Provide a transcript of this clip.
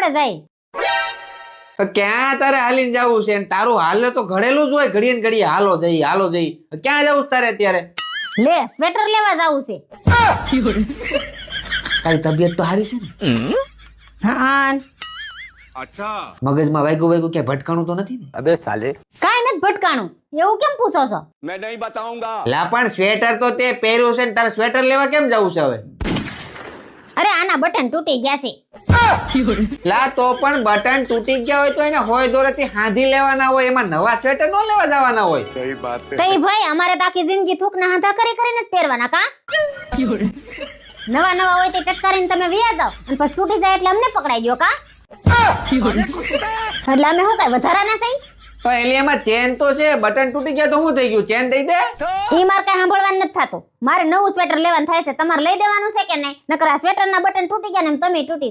આપણે જાય. ક્યાં તારે હાલીને જવું છે? તારું હાલે તો ઘડેલું જ હોય, ઘડીએ ને ઘડીએ હાલો જઈ હાલો જઈ. ક્યાં જવું તારે અત્યારે? લે સ્વેટર લેવા જાવું છે. તારી તબિયત તો સારી છે ને? હા अच्छा મગજમાં વાગ્યું કે ભટકાણું તો નથી ને? अबे साले કાઈ નથી ભટકાણું. એવું કેમ પૂછો છો? मैं नहीं बताऊंगा લા પણ સ્વેટર તો તે પહેર્યું છે ને તારે સ્વેટર લેવા કેમ જવું છે હવે? અરે આના બટન તૂટી ગયા છે. લા તો પણ બટન તૂટી ગયા હોય તો એને હોય દોરેથી હાંધી લેવાના હોય, એમાં નવા સ્વેટર ન લેવા જવાના હોય. सही बात है તઈ ભાઈ અમારે તો આખી જિંદગી થૂકના હાંધા કરીને જ પહેરવાના કા? નવા નવા હોય તે ટટકારીને તમે વિયા જાવ અને પછી તૂટી જાય એટલે અમને પકડાઈ ગયો કા? એટલે અમે શું કઈ વધારાના થઈ? પણ એલી એમાં ચેન તો છે, બટન તૂટી ગયા તો શું થઈ ગયું? ચેન દઈ દે. ઈ મારે કઈ સાંભળવાનું નથી થતું. મારે નવું સ્વેટર લેવાનું થાય છે. તમારે લઈ દેવાનું છે કે નહીં? નકર આ સ્વેટરના બટન તૂટી ગયા ને એમ તમે તૂટી